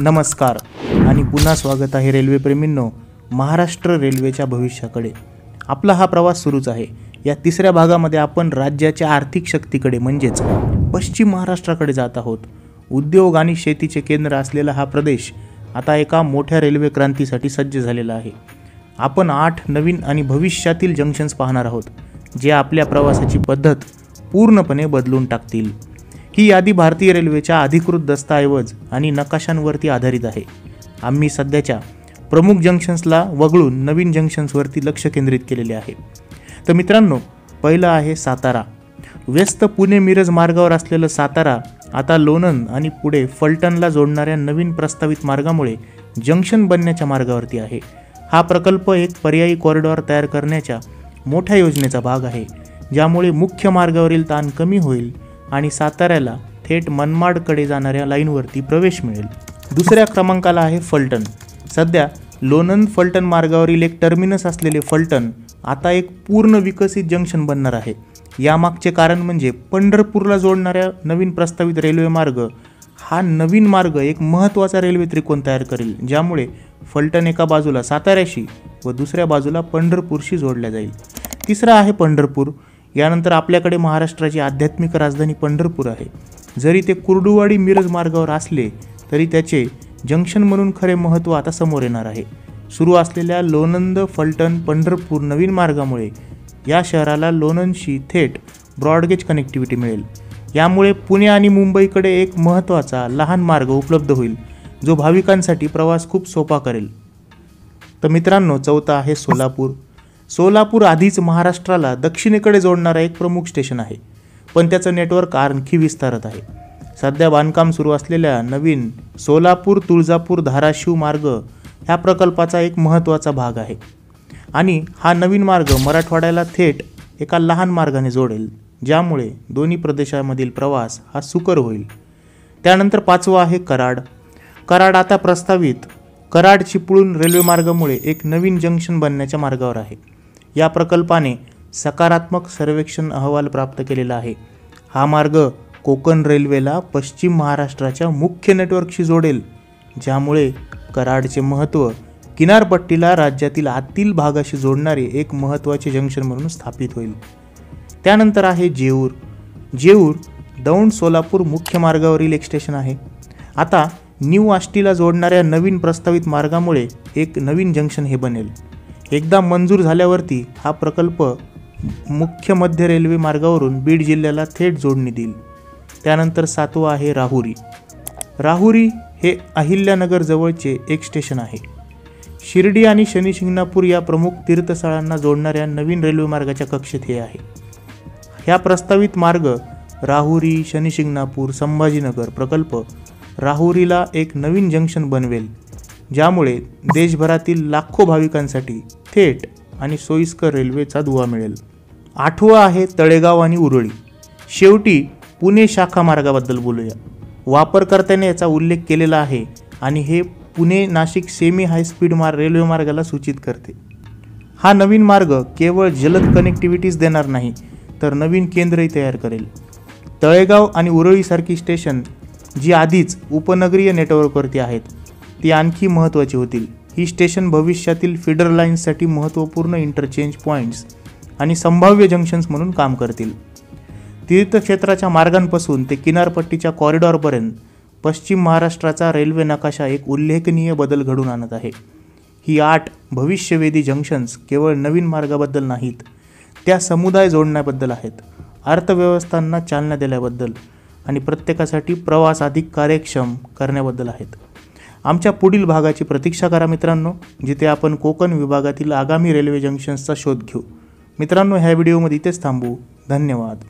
नमस्कार आणि पुन्हा स्वागत आहे रेल्वे प्रेमींनो महाराष्ट्र रेल्वेच्या भविष्याकडे। आपला हा प्रवास सुरूच आहे। या तिसऱ्या भागामध्ये आपण राज्याच्या आर्थिक शक्तीकडे म्हणजेच पश्चिम महाराष्ट्राकडे जात आहोत। उद्योग आणि शेतीचे केंद्र असलेला हा प्रदेश आता एका मोठ्या रेल्वे क्रांतीसाठी सज्ज झालेला आहे। आपण 8 नवीन आणि भविष्यातील जंक्शन्स पाहणार आहोत जे आपल्या प्रवासाची पद्धत पूर्णपणे बदलून टाकतील। ही यादी भारतीय रेल्वेच्या अधिकृत दस्तऐवज आणि नकाशांवरती आधारित आहे। आम्ही सध्याच्या प्रमुख जंक्शन्सला वगळून नवीन जंक्शन्सवरती लक्ष केंद्रित केलेले आहे। तर मित्रांनो, पहिलं आहे सातारा। व्यस्त पुणे मिरज मार्गावर असलेलं सातारा आता लोणंद आणि पुढे फलटणला जोडणाऱ्या नवीन प्रस्तावित मार्गामुळे जंक्शन बनण्याच्या मार्गावरती आहे। हा प्रकल्प एक पर्यायी कॉरिडॉर तयार करण्याच्या मोठ्या योजनेचा भाग आहे, ज्यामुळे मुख्य मार्गावरील ताण कमी होईल आणि साताऱ्याला थेट मनमाडकडे जाणाऱ्या लाईनवरती प्रवेश मिळेल। दुसऱ्या क्रमांकाला आहे फलटण। सध्या लोणंद फलटण मार्गावरील एक टर्मिनस असलेले फलटण आता एक पूर्ण विकसित जंक्शन बनणार आहे। यामागचे कारण म्हणजे पंढरपूरला जोडणाऱ्या नवीन प्रस्तावित रेल्वे मार्ग। हा नवीन मार्ग एक महत्त्वाचा रेल्वे त्रिकोण तयार करेल, ज्यामुळे फलटण एका बाजूला साताऱ्याशी व दुसऱ्या बाजूला पंढरपूरशी जोडल्या जाईल। तिसरा आहे पंढरपूर। यानंतर आपल्याकडे महाराष्ट्राची आध्यात्मिक राजधानी पंढरपूर आहे। जरी ते कुर्डुवाडी मिरज मार्गावर असले तरी त्याचे जंक्शन म्हणून खरे महत्त्व आता समोर येणार आहे। सुरू असलेल्या लोणंद फलटण पंढरपूर नवीन मार्गामुळे या शहराला लोणंदशी थेट ब्रॉडगेज कनेक्टिव्हिटी मिळेल। यामुळे पुणे आणि मुंबईकडे एक महत्त्वाचा लहान मार्ग उपलब्ध होईल, जो भाविकांसाठी प्रवास खूप सोपा करेल। तर मित्रांनो, चौथा आहे सोलापूर। सोलापूर आधीच महाराष्ट्राला दक्षिणेकडे जोडणारा एक प्रमुख स्टेशन आहे, पण त्याचं नेटवर्क आणखी विस्तारत आहे। सध्या बांधकाम सुरू असलेल्या नवीन सोलापूर तुळजापूर धाराशिव मार्ग ह्या प्रकल्पाचा एक महत्त्वाचा भाग आहे आणि हा नवीन मार्ग मराठवाड्याला थेट एका लहान मार्गाने जोडेल, ज्यामुळे दोन्ही प्रदेशामधील प्रवास हा सुकर होईल। त्यानंतर पाचवा आहे कराड। कराड आता प्रस्तावित कराड चिपळूण रेल्वे मार्गामुळे एक नवीन जंक्शन बनण्याच्या मार्गावर आहे। या प्रकल्पाने सकारात्मक सर्वेक्षण अहवाल प्राप्त केलेला आहे। हा मार्ग कोकण रेल्वेला पश्चिम महाराष्ट्राच्या मुख्य नेटवर्कशी जोडेल, ज्यामुळे कराडचे महत्त्व किनारपट्टीला राज्यातील आतील भागाशी जोडणारे एक महत्त्वाचे जंक्शन म्हणून स्थापित होईल। त्यानंतर आहे जेऊर। जेऊर दौंड सोलापूर मुख्य मार्गावरील एक स्टेशन आहे। आता न्यू आष्टीला जोडणाऱ्या नवीन प्रस्तावित मार्गामुळे एक नवीन जंक्शन हे बनेल। एकदा मंजूर झाल्यावरती हा प्रकल्प मुख्य मध्य रेल्वे मार्गावरून बीड जिल्ह्याला थेट जोडणी देईल। त्यानंतर सातवा आहे राहुरी। राहुरी हे अहिल्यानगर जवळचे एक स्टेशन आहे। शिर्डी आणि शनी शिंगणापूर या प्रमुख तीर्थस्थळांना जोडणाऱ्या नवीन रेल्वे मार्गाच्या कक्षेत हे आहे। ह्या प्रस्तावित मार्ग राहुरी शनी शिंगणापूर संभाजीनगर प्रकल्प राहुरीला एक नवीन जंक्शन बनवेल, ज्यामुळे देशभरातील लाखो भाविकांसाठी थेट आणि सोयीस्कर रेल्वेचा दुवा मिळेल। आठवा आहे तळेगाव आणि उरळी। शेवटी पुणे शाखा मार्गाबद्दल बोलूया। वापरकर्त्याने याचा उल्लेख केलेला आहे आणि हे Pune Nashik semi high speed railway मार्गाला सूचित करते। हा नवीन मार्ग केवळ जलद कनेक्टिव्हिटीज देणार नाही, तर नवीन केंद्रही तयार करेल। तळेगाव आणि उरळीसारखी स्टेशन जी आधीच उपनगरीय नेटवर्कवरती आहेत, ती आणखी महत्त्वाची होतील। ही स्टेशन भविष्यातील फीडर लाईन्ससाठी महत्त्वपूर्ण इंटरचेंज पॉईंट्स आणि संभाव्य जंक्शन्स म्हणून काम करतील। तीर्थक्षेत्राच्या मार्गांपासून ते किनारपट्टीच्या कॉरिडॉरपर्यंत पश्चिम महाराष्ट्राचा रेल्वे नकाशा एक उल्लेखनीय बदल घडून आणत आहे। ही 8 भविष्यवेधी जंक्शन्स केवळ नवीन मार्गाबद्दल नाहीत, त्या समुदाय जोडण्याबद्दल आहेत, अर्थव्यवस्थांना चालना दिल्याबद्दल आणि प्रत्येकासाठी प्रवास अधिक कार्यक्षम करण्याबद्दल आहेत। आमच्या पुढील भागाची प्रतीक्षा करा मित्रांनो, जिथे आपण कोकण विभागातील आगामी रेल्वे जंक्शन्सचा शोध घेऊ। मित्रांनो, ह्या व्हिडिओमध्ये इथेच थांबू। धन्यवाद।